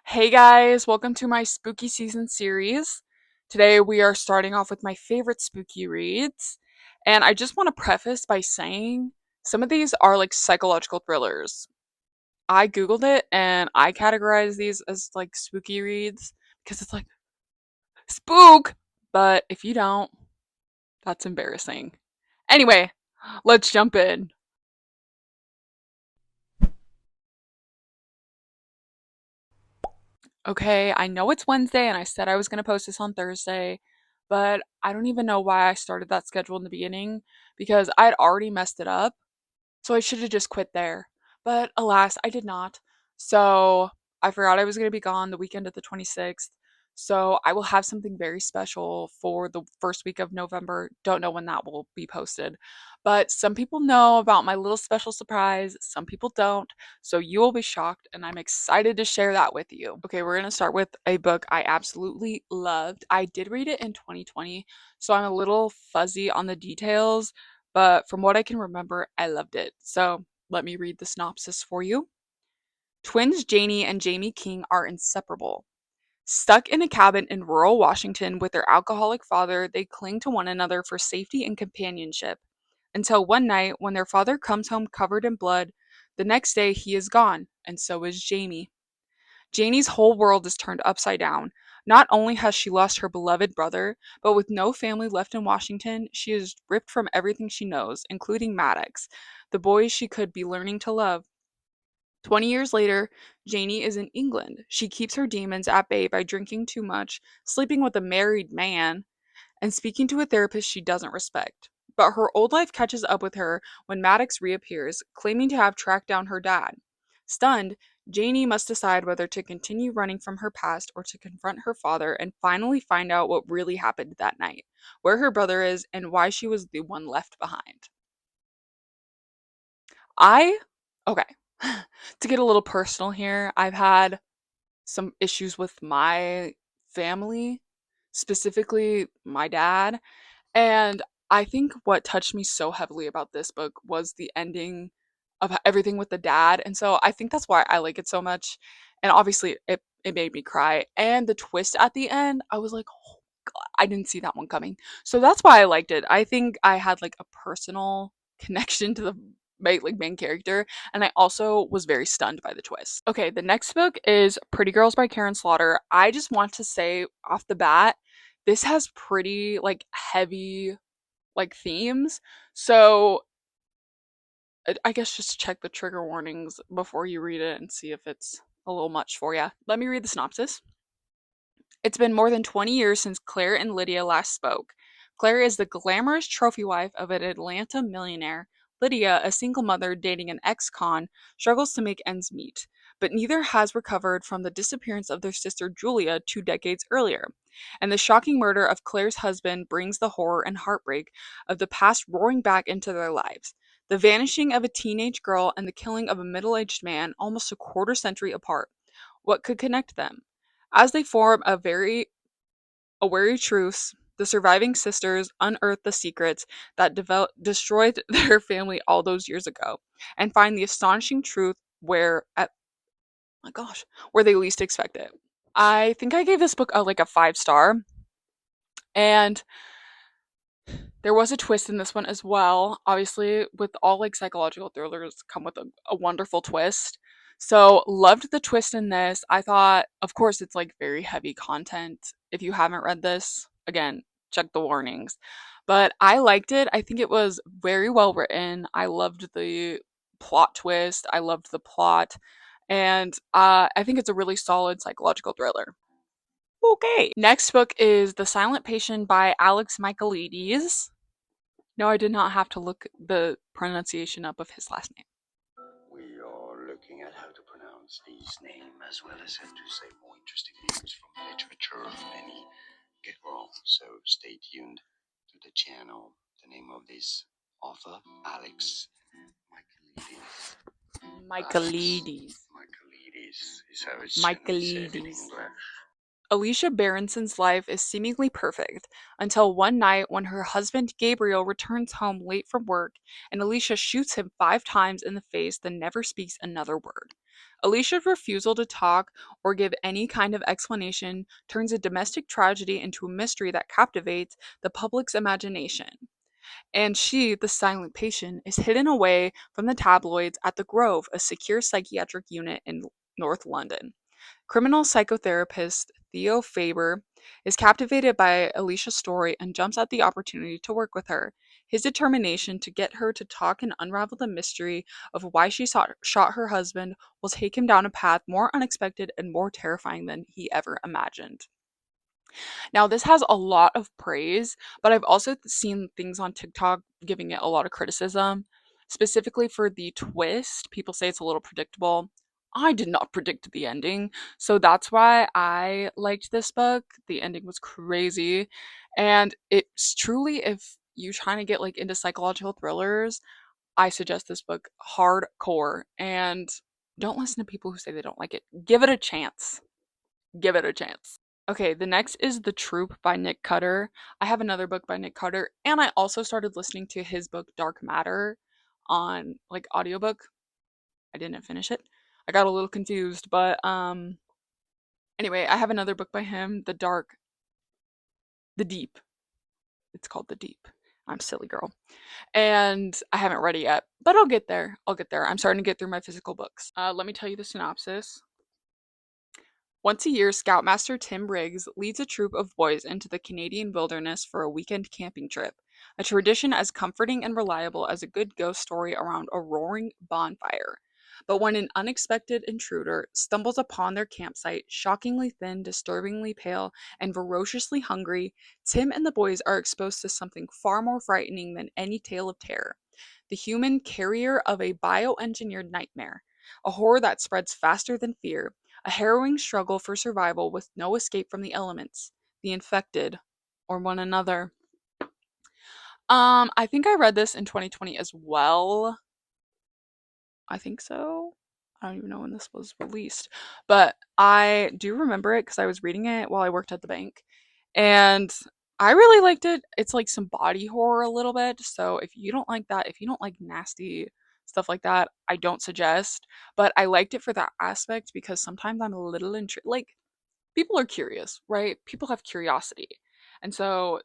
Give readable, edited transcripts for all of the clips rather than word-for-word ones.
Hey guys, welcome to my spooky season series. Today we are starting off with my favorite spooky reads, and I just want to preface by saying some of these are like psychological thrillers. I googled it and I categorize these as like spooky reads because it's like spook, but if you don't, that's embarrassing. Anyway, let's jump in. Okay, I know it's Wednesday and I said I was going to post this on Thursday, but I don't even know why I started that schedule in the beginning because I had already messed it up. So I should have just quit there. But alas, I did not. So I forgot I was going to be gone the weekend of the 26th. So I will have something very special for the first week of November. Don't know when that will be posted. But some people know about my little special surprise, some people don't. So you will be shocked, and I'm excited to share that with you. Okay, we're going to start with a book I absolutely loved. I did read it in 2020, so I'm a little fuzzy on the details, but from what I can remember, I loved it. So let me read the synopsis for you. Twins Janie and Jamie King are inseparable. Stuck in a cabin in rural Washington with their alcoholic father, they cling to one another for safety and companionship. Until one night, when their father comes home covered in blood, the next day he is gone, and so is Jamie. Janie's whole world is turned upside down. Not only has she lost her beloved brother, but with no family left in Washington, she is ripped from everything she knows, including Maddox, the boy she could be learning to love. 20 years later, Janie is in England. She keeps her demons at bay by drinking too much, sleeping with a married man, and speaking to a therapist she doesn't respect. But her old life catches up with her when Maddox reappears, claiming to have tracked down her dad. Stunned, Janie must decide whether to continue running from her past or to confront her father and finally find out what really happened that night, where her brother is, and why she was the one left behind. I, okay, to get a little personal here, I've had some issues with my family, specifically my dad. And I think what touched me so heavily about this book was the ending of everything with the dad. And so I think that's why I like it so much. And obviously it made me cry. And the twist at the end, I was like, oh God, I didn't see that one coming. So that's why I liked it. I think I had like a personal connection to the main character, and I also was very stunned by the twist. Okay, the next book is Pretty Girls by Karen Slaughter. I just want to say off the bat, this has pretty like heavy like themes. So I guess just check the trigger warnings before you read it and see if it's a little much for you. Let me read the synopsis. It's been more than 20 years since Claire and Lydia last spoke. Claire is the glamorous trophy wife of an Atlanta millionaire. Lydia, a single mother dating an ex con, struggles to make ends meet, but neither has recovered from the disappearance of their sister Julia 2 decades earlier. And the shocking murder of Claire's husband brings the horror and heartbreak of the past roaring back into their lives. The vanishing of a teenage girl and the killing of a middle aged man almost a quarter century apart. What could connect them? As they form a wary truce, the surviving sisters unearth the secrets that destroyed their family all those years ago, and find the astonishing truth where at my gosh, where they least expect it. I think I gave this book a 5 star, and there was a twist in this one as well. Obviously, with all like psychological thrillers come with a wonderful twist. So, loved the twist in this. I thought, of course, it's like very heavy content. If you haven't read this, again, check the warnings. But I liked it. I think it was very well written. I loved the plot twist. I loved the plot. And I think it's a really solid psychological thriller. Okay. Next book is The Silent Patient by Alex Michaelides. No, I did not have to look the pronunciation up of his last name. We are looking at how to pronounce these names as well as how to say more interesting news from literature of many get wrong. So stay tuned to the channel. The name of this author, Alex Michaelides. Alex Michaelides. Michaelides is how it's generally said in Michaelides. English. Alicia Berenson's life is seemingly perfect until one night when her husband Gabriel returns home late from work and Alicia shoots him 5 times in the face, then never speaks another word. Alicia's refusal to talk or give any kind of explanation turns a domestic tragedy into a mystery that captivates the public's imagination. And she, the silent patient, is hidden away from the tabloids at the Grove, a secure psychiatric unit in North London. Criminal psychotherapist Theo Faber is captivated by Alicia's story and jumps at the opportunity to work with her. His determination to get her to talk and unravel the mystery of why she shot her husband will take him down a path more unexpected and more terrifying than he ever imagined. Now, this has a lot of praise, but I've also seen things on TikTok giving it a lot of criticism, specifically for the twist. People say it's a little predictable. I did not predict the ending, so that's why I liked this book. The ending was crazy, and it's truly, if you're trying to get like into psychological thrillers, I suggest this book hardcore. And don't listen to people who say they don't like it. Give it a chance. Give it a chance. Okay, the next is The Troop by Nick Cutter. I have another book by Nick Cutter, and I also started listening to his book Dark Matter on like audiobook. I didn't finish it. I got a little confused, but anyway, I have another book by him, The Deep. It's called The Deep. I'm a silly girl. And I haven't read it yet, but I'll get there. I'll get there. I'm starting to get through my physical books. Let me tell you the synopsis. Once a year, Scoutmaster Tim Briggs leads a troop of boys into the Canadian wilderness for a weekend camping trip, a tradition as comforting and reliable as a good ghost story around a roaring bonfire. But when an unexpected intruder stumbles upon their campsite, shockingly thin, disturbingly pale, and ferociously hungry, Tim and the boys are exposed to something far more frightening than any tale of terror: the human carrier of a bioengineered nightmare, a horror that spreads faster than fear, a harrowing struggle for survival with no escape from the elements, the infected, or one another. I think I read this in 2020 as well. I think so. I don't even know when this was released, but I do remember it because I was reading it while I worked at the bank, and I really liked it. It's like some body horror a little bit, so if you don't like that, if you don't like nasty stuff like that, I don't suggest. But I liked it for that aspect because sometimes I'm a little like people are curious, right? People have curiosity, and so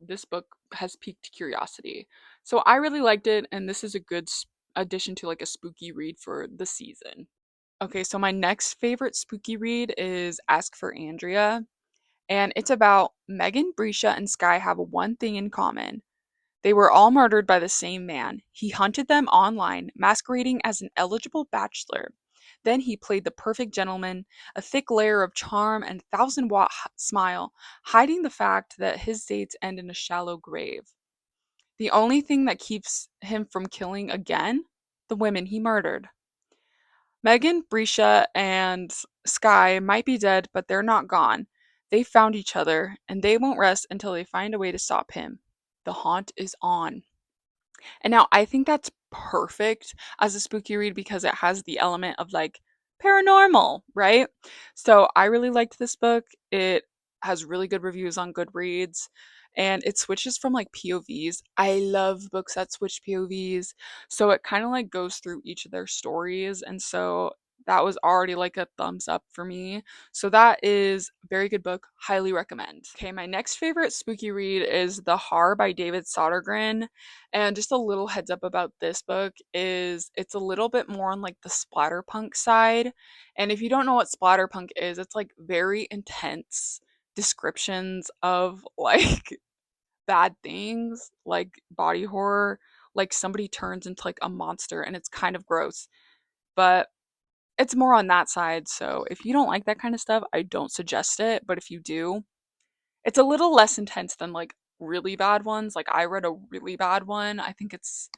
this book has piqued curiosity. So I really liked it, and this is a good addition to like a spooky read for the season. Okay, so my next favorite spooky read is Ask for Andrea, and it's about Megan, Brescia, and Sky have one thing in common. They were all murdered by the same man. He hunted them online, masquerading as an eligible bachelor. Then he played the perfect gentleman, a thick layer of charm and thousand-watt smile, hiding the fact that his dates end in a shallow grave. The only thing that keeps him from killing again? The women he murdered. Megan, Brescia, and Sky might be dead, but they're not gone. They found each other, and they won't rest until they find a way to stop him. The haunt is on. And now I think that's perfect as a spooky read because it has the element of like paranormal, right? So I really liked this book. It has really good reviews on Goodreads, and it switches from like POVs. I love books that switch POVs. So it kind of like goes through each of their stories. And so that was already like a thumbs up for me. So that is a very good book. Highly recommend. Okay, my next favorite spooky read is The Har by David Sodergren. And just a little heads up about this book is it's a little bit more on like the splatterpunk side. And if you don't know what splatterpunk is, it's like very intense descriptions of like bad things, like body horror, like somebody turns into like a monster and it's kind of gross. But it's more on that side. So if you don't like that kind of stuff, I don't suggest it. But if you do, it's a little less intense than like really bad ones. Like I read a really bad one. I think it's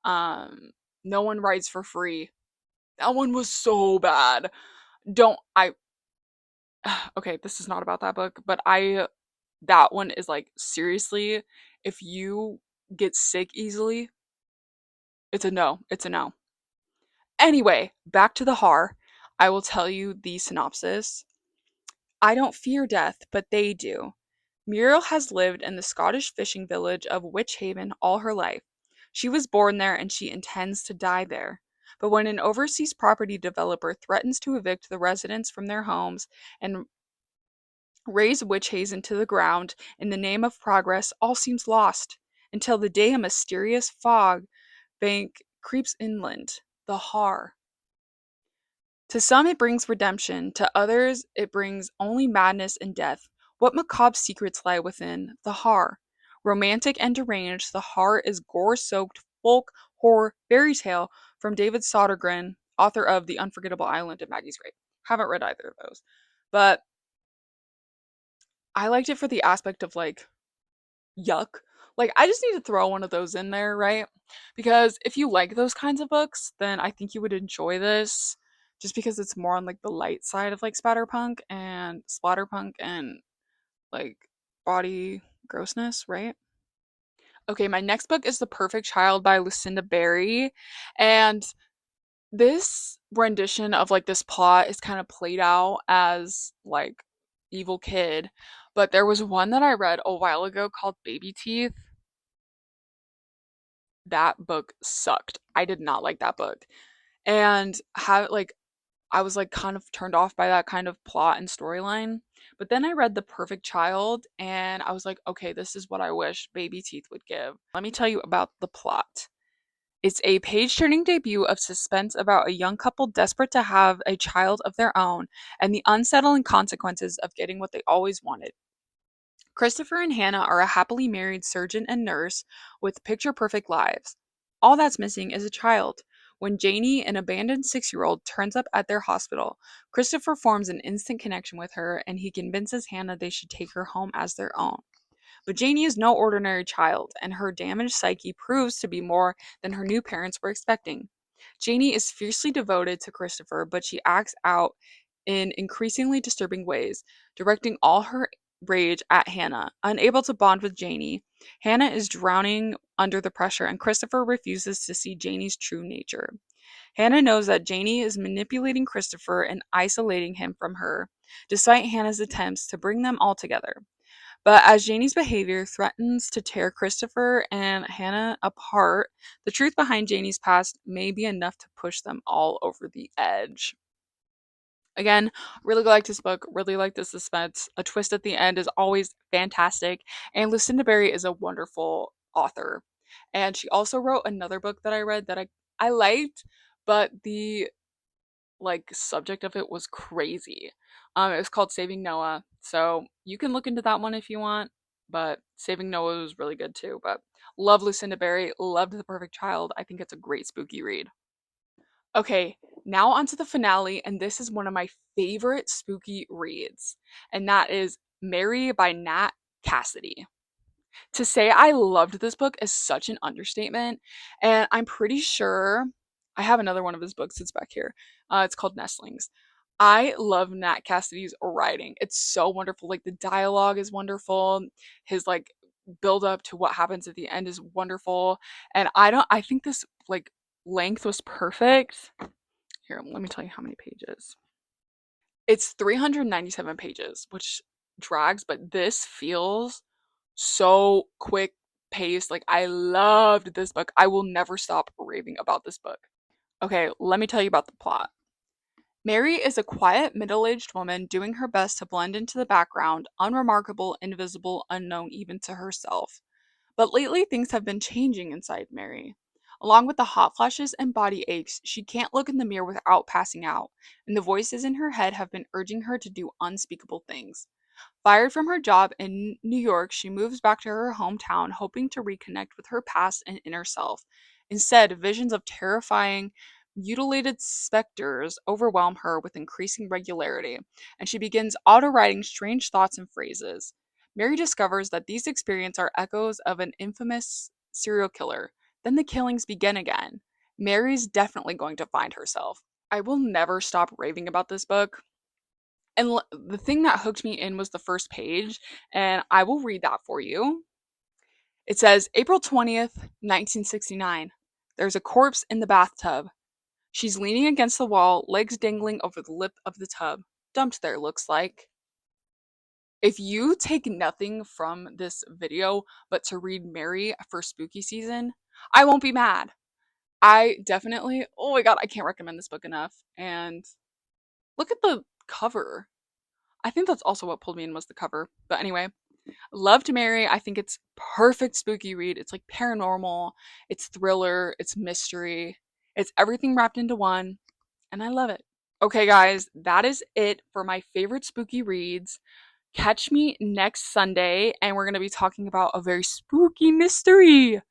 um No One Rides for Free. That one was so bad. Don't I Okay, this is not about that book, but I that one is like seriously, if you get sick easily, it's a no. It's a no. Anyway, back to the Har. I will tell you the synopsis. I don't fear death, but they do. Muriel has lived in the Scottish fishing village of Witch Haven all her life. She was born there and she intends to die there. But when an overseas property developer threatens to evict the residents from their homes and raze witch haven to the ground in the name of progress, all seems lost until the day a mysterious fog bank creeps inland. The Har. To some, it brings redemption. To others, it brings only madness and death. What macabre secrets lie within the Har? Romantic and deranged, the Har is gore-soaked folk horror fairy tale from David Sodergren, author of The Unforgettable Island and Maggie's Grave. Haven't read either of those, but I liked it for the aspect of like yuck. Like, I just need to throw one of those in there, right? Because if you like those kinds of books, then I think you would enjoy this just because it's more on like the light side of like splatterpunk and like body grossness, right? Okay, my next book is The Perfect Child by Lucinda Berry. And this rendition of like this plot is kind of played out as like evil kid. But there was one that I read a while ago called Baby Teeth. That book sucked. I did not like that book. And how like I was like kind of turned off by that kind of plot and storyline. But then I read The Perfect Child and I was like, okay, this is what I wish Baby Teeth would give. Let me tell you about the plot. It's a page turning debut of suspense about a young couple desperate to have a child of their own and the unsettling consequences of getting what they always wanted. Christopher and Hannah are a happily married surgeon and nurse with picture perfect lives. All that's missing is a child. When Janie, an abandoned 6-year-old, turns up at their hospital, Christopher forms an instant connection with her and he convinces Hannah they should take her home as their own. But Janie is no ordinary child, and her damaged psyche proves to be more than her new parents were expecting. Janie is fiercely devoted to Christopher, but she acts out in increasingly disturbing ways, directing all her rage at Hannah. Unable to bond with Janie, Hannah is drowning under the pressure, and Christopher refuses to see Janie's true nature. Hannah knows that Janie is manipulating Christopher and isolating him from her, despite Hannah's attempts to bring them all together. But as Janie's behavior threatens to tear Christopher and Hannah apart, the truth behind Janie's past may be enough to push them all over the edge. Again, really like this book, really like the suspense. A twist at the end is always fantastic, and Lucinda Berry is a wonderful author. And she also wrote another book that I read that I liked, but the like subject of it was crazy. It was called Saving Noah. So you can look into that one if you want, but Saving Noah was really good too. But love Lucinda Berry, loved The Perfect Child. I think it's a great spooky read. Okay, now onto the finale, and this is one of my favorite spooky reads, and that is Mary by Nat Cassidy. To say I loved this book is such an understatement, and I'm pretty sure I have another one of his books that's back here. It's called Nestlings. I love Nat Cassidy's writing. It's so wonderful. Like the dialogue is wonderful. His like build up to what happens at the end is wonderful. And I think this like length was perfect. Here, let me tell you how many pages. It's 397 pages, which drags, but this feels so quick paced. Like, I loved this book. I will never stop raving about this book. Okay, let me tell you about the plot. Mary is a quiet, middle aged woman doing her best to blend into the background, unremarkable, invisible, unknown even to herself. But lately, things have been changing inside Mary. Along with the hot flashes and body aches, she can't look in the mirror without passing out, and the voices in her head have been urging her to do unspeakable things. Fired from her job in New York, she moves back to her hometown, hoping to reconnect with her past and inner self. Instead, visions of terrifying, mutilated specters overwhelm her with increasing regularity, and she begins auto-writing strange thoughts and phrases. Mary discovers that these experiences are echoes of an infamous serial killer. Then the killings begin again. Mary's definitely going to find herself. I will never stop raving about this book. And the thing that hooked me in was the first page, and I will read that for you. It says April 20th, 1969. There's a corpse in the bathtub. She's leaning against the wall, legs dangling over the lip of the tub. Dumped there, looks like. If you take nothing from this video but to read Mary for spooky season, I won't be mad. I definitely, oh my god, I can't recommend this book enough. And look at the cover. I think that's also what pulled me in was the cover. But anyway, loved Mary. I think it's perfect spooky read. It's like paranormal, it's thriller, it's mystery, it's everything wrapped into one, and I love it. Okay, guys, that is it for my favorite spooky reads. Catch me next Sunday, and we're going to be talking about a very spooky mystery.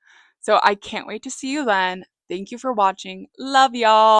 So I can't wait to see you then. Thank you for watching. Love y'all.